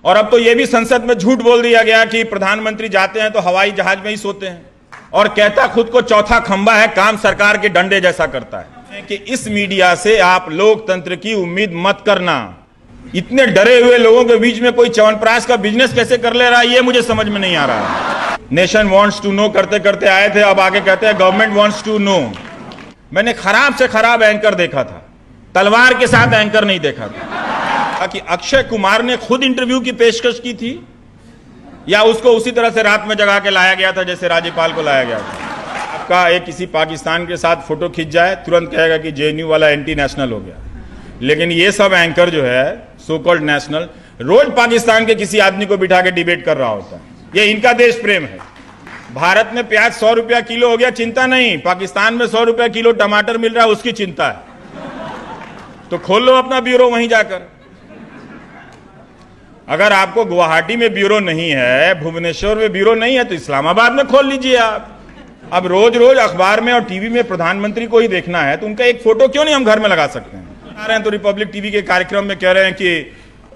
और अब तो यह भी संसद में झूठ बोल दिया गया कि प्रधानमंत्री जाते हैं तो हवाई जहाज में ही सोते हैं, और कहता खुद को चौथा खंबा है, काम सरकार के डंडे जैसा करता है। कि इस मीडिया से आप लोकतंत्र की उम्मीद मत करना। इतने डरे हुए लोगों के बीच में कोई च्यवनप्राश का बिजनेस कैसे कर ले रहा है, ये मुझे समझ में नहीं आ रहा है। नेशन वांट्स टू नो करते करते आए थे, अब आगे कहते हैं गवर्नमेंट वांट्स टू नो। मैंने खराब से खराब एंकर देखा था, तलवार के साथ एंकर नहीं देखा था। कि अक्षय कुमार ने खुद इंटरव्यू की पेशकश की थी या उसको उसी तरह से रात में जगा के लाया गया था जैसे राज्यपाल को लाया गया था। आपका एक किसी पाकिस्तान के साथ फोटो खींच जाए, तुरंत कहेगा कि जेएनयू वाला एंटी नेशनल हो गया। लेकिन ये सब एंकर जो है सो कॉल्ड नेशनल, रोज पाकिस्तान के किसी आदमी को बिठा के डिबेट कर रहा होता है। ये इनका देश प्रेम है। भारत में प्याज 100 रुपया किलो हो गया, चिंता नहीं। पाकिस्तान में 100 रुपया किलो टमाटर मिल रहा है, उसकी चिंता है। तो खोल लो अपना ब्यूरो वहीं जाकर। अगर आपको गुवाहाटी में ब्यूरो नहीं है, भुवनेश्वर में ब्यूरो नहीं है, तो इस्लामाबाद में खोल लीजिए आप। अब रोज रोज अखबार में और टीवी में प्रधानमंत्री को ही देखना है, तो उनका एक फोटो क्यों नहीं हम घर में लगा सकते हैं? आ रहे हैं तो रिपब्लिक टीवी के कार्यक्रम में कह रहे हैं कि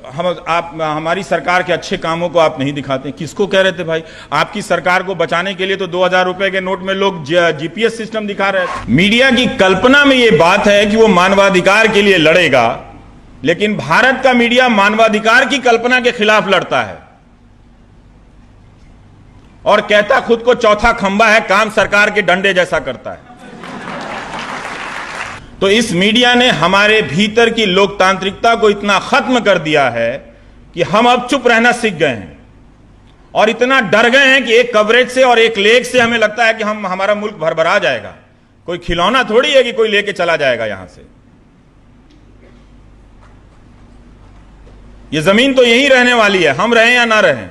हमारी सरकार के अच्छे कामों को आप नहीं दिखाते। किसको कह रहे थे भाई? आपकी सरकार को बचाने के लिए तो 2000 रुपए के नोट में लोग जीपीएस सिस्टम दिखा रहे थे। मीडिया की कल्पना में यह बात है कि वो मानवाधिकार के लिए लड़ेगा, लेकिन भारत का मीडिया मानवाधिकार की कल्पना के खिलाफ लड़ता है और कहता खुद को चौथा खंबा है, काम सरकार के डंडे जैसा करता है। तो इस मीडिया ने हमारे भीतर की लोकतांत्रिकता को इतना खत्म कर दिया है कि हम अब चुप रहना सीख गए हैं और इतना डर गए हैं कि एक कवरेज से और एक लेख से हमें लगता है कि हमारा मुल्क भरभरा जाएगा। कोई खिलौना थोड़ी है कि कोई लेके चला जाएगा यहां से। ये जमीन तो यही रहने वाली है, हम रहें या ना रहें।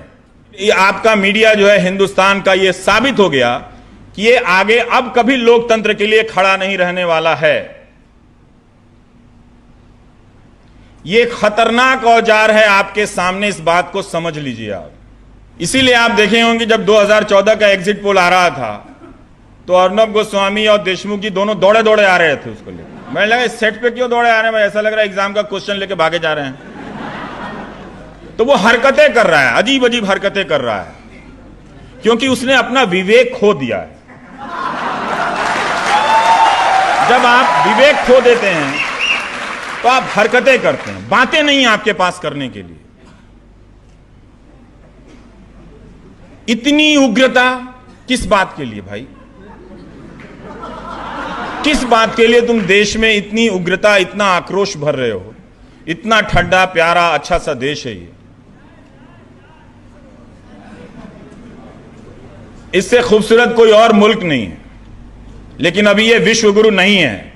ये आपका मीडिया जो है हिंदुस्तान का, ये साबित हो गया कि ये आगे अब कभी लोकतंत्र के लिए खड़ा नहीं रहने वाला है। ये खतरनाक औजार है आपके सामने, इस बात को समझ लीजिए आप। इसीलिए आप देखे होंगे जब 2014 का एग्जिट पोल आ रहा था तो अर्नब गोस्वामी और देशमुख जी दोनों दौड़े दौड़े आ रहे थे उसको लेकर। मैंने लगा इस सेट पे क्यों दौड़े आ रहे हैं, ऐसा लग रहा है एग्जाम का क्वेश्चन लेके भागे जा रहे हैं। तो वो हरकतें कर रहा है, अजीब अजीब हरकतें कर रहा है, क्योंकि उसने अपना विवेक खो दिया है। जब आप विवेक खो देते हैं तो आप हरकतें करते हैं, बातें नहीं आपके पास करने के लिए। इतनी उग्रता किस बात के लिए भाई? किस बात के लिए तुम देश में इतनी उग्रता, इतना आक्रोश भर रहे हो? इतना ठंडा प्यारा अच्छा सा देश है ये। इससे खूबसूरत कोई और मुल्क नहीं है, लेकिन अभी ये विश्व गुरु नहीं है।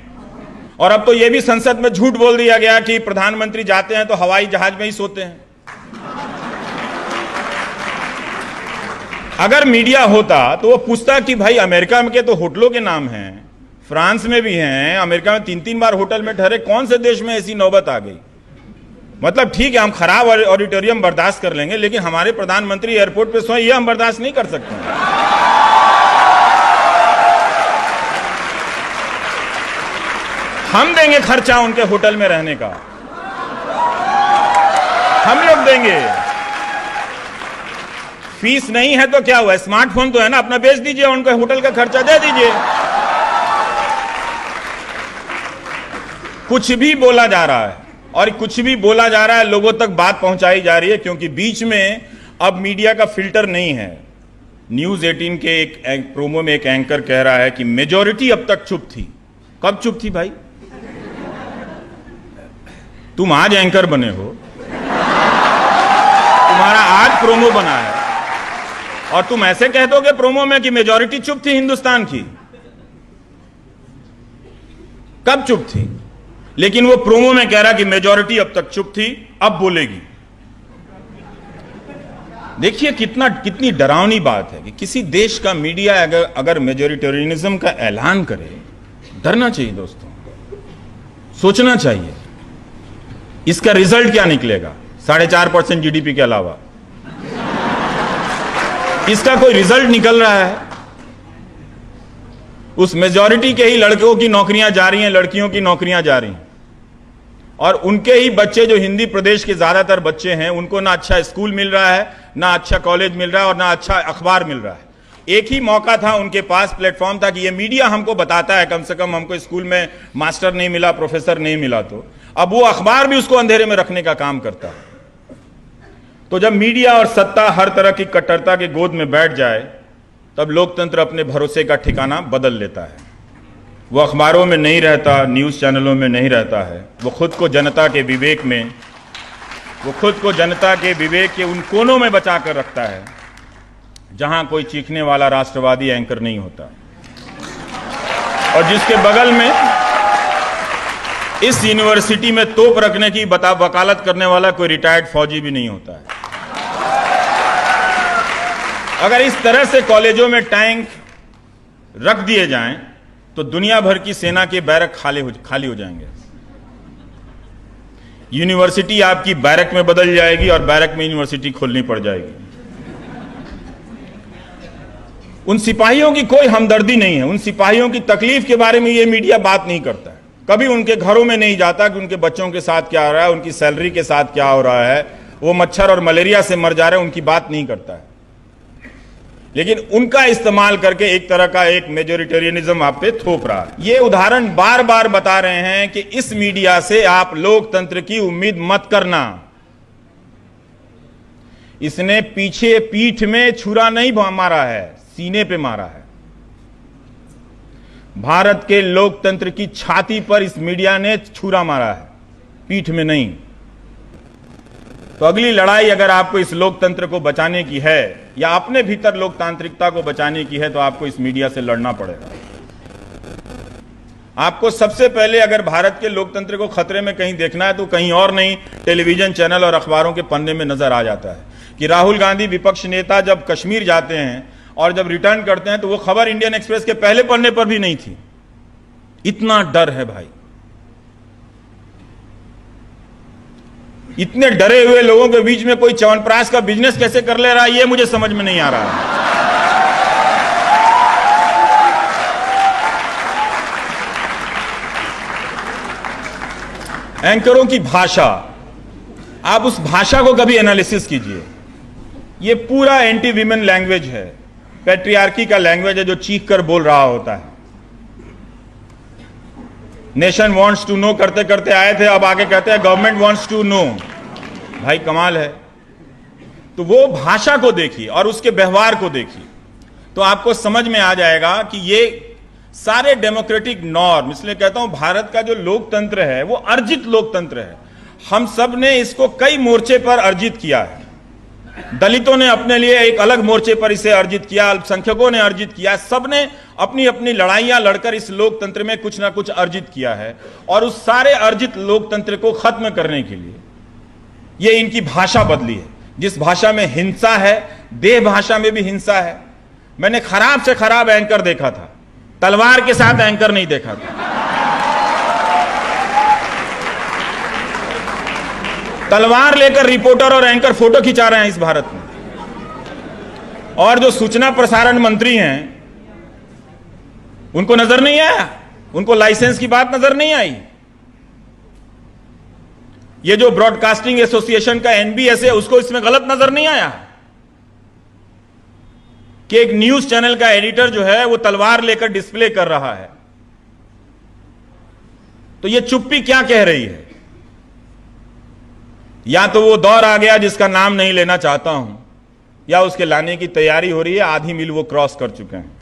और अब तो यह भी संसद में झूठ बोल दिया गया कि प्रधानमंत्री जाते हैं तो हवाई जहाज में ही सोते हैं। अगर मीडिया होता तो वो पूछता कि भाई अमेरिका में के तो होटलों के नाम हैं, फ्रांस में भी हैं, अमेरिका में 3-3 बार होटल में ठहरे, कौन से देश में ऐसी नौबत आ गई? मतलब ठीक है, हम खराब ऑडिटोरियम बर्दाश्त कर लेंगे, लेकिन हमारे प्रधानमंत्री एयरपोर्ट पे सोए, ये हम बर्दाश्त नहीं कर सकते। हम देंगे खर्चा उनके होटल में रहने का, हम लोग देंगे। फीस नहीं है तो क्या हुआ, स्मार्टफोन तो है ना, अपना बेच दीजिए, उनके होटल का खर्चा दे दीजिए। कुछ भी बोला जा रहा है और कुछ भी बोला जा रहा है, लोगों तक बात पहुंचाई जा रही है, क्योंकि बीच में अब मीडिया का फिल्टर नहीं है। न्यूज 18 के एक प्रोमो में एक एंकर कह रहा है कि मेजॉरिटी अब तक चुप थी। कब चुप थी भाई? तुम आज एंकर बने हो, तुम्हारा आज प्रोमो बना है और तुम ऐसे कह दोगे प्रोमो में कि मेजॉरिटी चुप थी हिंदुस्तान की? कब चुप थी? लेकिन वो प्रोमो में कह रहा कि मेजॉरिटी अब तक चुप थी, अब बोलेगी। देखिए कितनी डरावनी बात है कि किसी देश का मीडिया अगर मेजॉरिटेरियनिज्म का ऐलान करे, डरना चाहिए दोस्तों, सोचना चाहिए इसका रिजल्ट क्या निकलेगा। 4.5% जीडीपी के अलावा इसका कोई रिजल्ट निकल रहा है? उस मेजॉरिटी के ही लड़कों की नौकरियां जा रही हैं, लड़कियों की नौकरियां जा रही हैं। और उनके ही बच्चे जो हिंदी प्रदेश के ज्यादातर बच्चे हैं, उनको ना अच्छा स्कूल मिल रहा है, ना अच्छा कॉलेज मिल रहा है और ना अच्छा अखबार मिल रहा है। एक ही मौका था उनके पास, प्लेटफॉर्म था कि ये मीडिया हमको बताता है, कम से कम हमको स्कूल में मास्टर नहीं मिला, प्रोफेसर नहीं मिला, तो अब वो अखबार भी उसको अंधेरे में रखने का काम करता है। तो जब मीडिया और सत्ता हर तरह की कट्टरता के गोद में बैठ जाए, तब लोकतंत्र अपने भरोसे का ठिकाना बदल लेता है। वो अखबारों में नहीं रहता, न्यूज़ चैनलों में नहीं रहता है, वो खुद को जनता के विवेक के उन कोनों में बचा कर रखता है जहां कोई चीखने वाला राष्ट्रवादी एंकर नहीं होता, और जिसके बगल में इस यूनिवर्सिटी में तोप रखने की वकालत करने वाला कोई रिटायर्ड फौजी भी नहीं होता है। अगर इस तरह से कॉलेजों में टैंक रख दिए जाएं तो दुनिया भर की सेना के बैरक खाली हो जाएंगे। यूनिवर्सिटी आपकी बैरक में बदल जाएगी और बैरक में यूनिवर्सिटी खोलनी पड़ जाएगी। उन सिपाहियों की कोई हमदर्दी नहीं है, उन सिपाहियों की तकलीफ के बारे में ये मीडिया बात नहीं करता है। कभी उनके घरों में नहीं जाता कि उनके बच्चों के साथ क्या हो रहा है, उनकी सैलरी के साथ क्या हो रहा है, वो मच्छर और मलेरिया से मर जा रहे हैं, उनकी बात नहीं करता है। लेकिन उनका इस्तेमाल करके एक तरह का एक मेजोरिटेरियनिज्म आप पे थोप रहा है। ये उदाहरण बार बार बता रहे हैं कि इस मीडिया से आप लोकतंत्र की उम्मीद मत करना। इसने पीछे पीठ में छुरा नहीं मारा है, सीने पे मारा है। भारत के लोकतंत्र की छाती पर इस मीडिया ने छुरा मारा है, पीठ में नहीं। तो अगली लड़ाई अगर आपको इस लोकतंत्र को बचाने की है या अपने भीतर लोकतांत्रिकता को बचाने की है, तो आपको इस मीडिया से लड़ना पड़ेगा। आपको सबसे पहले अगर भारत के लोकतंत्र को खतरे में कहीं देखना है तो कहीं और नहीं, टेलीविजन चैनल और अखबारों के पन्ने में नजर आ जाता है कि राहुल गांधी विपक्ष नेता जब कश्मीर जाते हैं और जब रिटर्न करते हैं तो वो खबर इंडियन एक्सप्रेस के पहले पन्ने पर भी नहीं थी। इतना डर है भाई। इतने डरे हुए लोगों के बीच में कोई च्यवनप्राश का बिजनेस कैसे कर ले रहा है, ये मुझे समझ में नहीं आ रहा है। एंकरों की भाषा, आप उस भाषा को कभी एनालिसिस कीजिए। ये पूरा एंटी विमेन लैंग्वेज है, पैट्रियार्की का लैंग्वेज है जो चीख कर बोल रहा होता है। नेशन वांट्स टू नो करते करते आए थे, अब आगे कहते हैं गवर्नमेंट वांट्स टू नो। भाई कमाल है। तो वो भाषा को देखिए और उसके व्यवहार को देखिए तो आपको समझ में आ जाएगा कि ये सारे डेमोक्रेटिक नॉर्म, इसलिए कहता हूं भारत का जो लोकतंत्र है वो अर्जित लोकतंत्र है। हम सब ने इसको कई मोर्चे पर अर्जित किया है। दलितों ने अपने लिए एक अलग मोर्चे पर इसे अर्जित किया, अल्पसंख्यकों ने अर्जित किया, सबने अपनी अपनी लड़ाइयां लड़कर इस लोकतंत्र में कुछ ना कुछ अर्जित किया है। और उस सारे अर्जित लोकतंत्र को खत्म करने के लिए ये इनकी भाषा बदली है। जिस भाषा में हिंसा है, देह भाषा में भी हिंसा है। मैंने खराब से खराब एंकर देखा था, तलवार के साथ एंकर नहीं देखा था। तलवार लेकर रिपोर्टर और एंकर फोटो खिंचा रहे हैं इस भारत में। और जो सूचना प्रसारण मंत्री हैं उनको नजर नहीं आया, उनको लाइसेंस की बात नजर नहीं आई। ये जो ब्रॉडकास्टिंग एसोसिएशन का एनबीएस है उसको इसमें गलत नजर नहीं आया कि एक न्यूज चैनल का एडिटर जो है वो तलवार लेकर डिस्प्ले कर रहा है। तो ये चुप्पी क्या कह रही है? या तो वो दौर आ गया जिसका नाम नहीं लेना चाहता हूं, या उसके लाने की तैयारी हो रही है, आधी मील वो क्रॉस कर चुके हैं।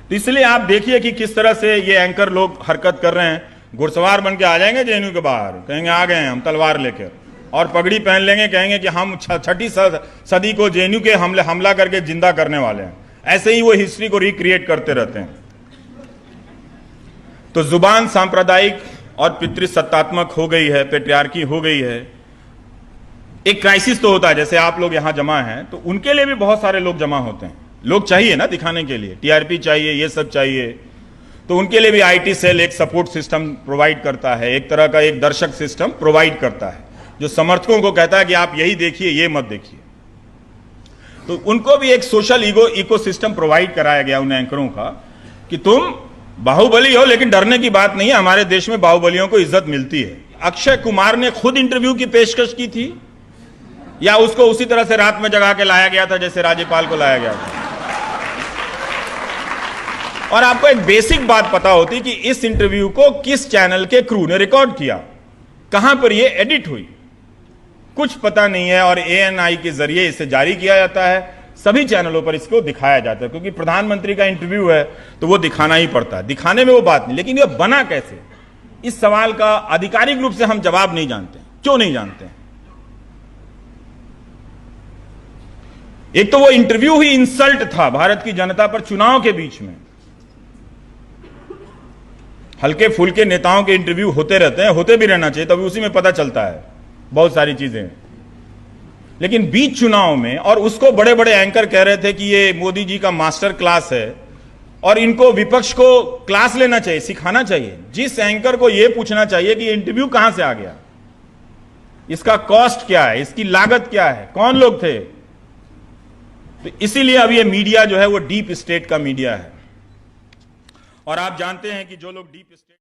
तो इसलिए आप देखिए कि किस तरह से ये एंकर लोग हरकत कर रहे हैं। घुड़सवार बन के आ जाएंगे जेएनयू के बाहर, कहेंगे आ गए हैं हम तलवार लेकर, और पगड़ी पहन लेंगे, कहेंगे कि हम छठी सदी को जेएनयू के हमला करके जिंदा करने वाले हैं। ऐसे ही वो हिस्ट्री को रिक्रिएट करते रहते हैं। तो जुबान सांप्रदायिक और पितृसत्तात्मक हो गई है, पेट्रियार्की हो गई है। एक क्राइसिस तो होता है, जैसे आप लोग यहां जमा हैं तो उनके लिए भी बहुत सारे लोग जमा होते हैं। लोग चाहिए ना दिखाने के लिए, टीआरपी चाहिए, ये सब चाहिए। तो उनके लिए भी आईटी सेल एक सपोर्ट सिस्टम प्रोवाइड करता है, एक तरह का एक दर्शक सिस्टम प्रोवाइड करता है जो समर्थकों को कहता है कि आप यही देखिए, ये मत देखिए। तो उनको भी एक सोशल इकोसिस्टम प्रोवाइड कराया गया उन एंकरों का कि तुम बाहुबली हो लेकिन डरने की बात नहीं है, हमारे देश में बाहुबलियों को इज्जत मिलती है। अक्षय कुमार ने खुद इंटरव्यू की पेशकश की थी या उसको उसी तरह से रात में जगा के लाया गया था जैसे राज्यपाल को लाया गया था? और आपको एक बेसिक बात पता होती कि इस इंटरव्यू को किस चैनल के क्रू ने रिकॉर्ड किया, कहां पर यह एडिट हुई, कुछ पता नहीं है। और ANI के जरिए इसे जारी किया जाता है, सभी चैनलों पर इसको दिखाया जाता है, क्योंकि प्रधानमंत्री का इंटरव्यू है तो वो दिखाना ही पड़ता है। दिखाने में वो बात नहीं, लेकिन ये बना कैसे, इस सवाल का आधिकारिक रूप से हम जवाब नहीं जानते। क्यों नहीं जानते? एक तो वो इंटरव्यू ही इंसल्ट था भारत की जनता पर चुनाव के बीच में। हल्के फुल्के नेताओं के इंटरव्यू होते रहते हैं, होते भी रहना चाहिए, तभी उसी में पता चलता है बहुत सारी चीजें। लेकिन बीच चुनाव में, और उसको बड़े बड़े एंकर कह रहे थे कि ये मोदी जी का मास्टर क्लास है और इनको विपक्ष को क्लास लेना चाहिए, सिखाना चाहिए। जिस एंकर को यह पूछना चाहिए कि ये इंटरव्यू कहां से आ गया, इसका कॉस्ट क्या है, इसकी लागत क्या है, कौन लोग थे, तो इसीलिए अब ये मीडिया जो है वो डीप स्टेट का मीडिया है। और आप जानते हैं कि जो लोग डीप स्टेट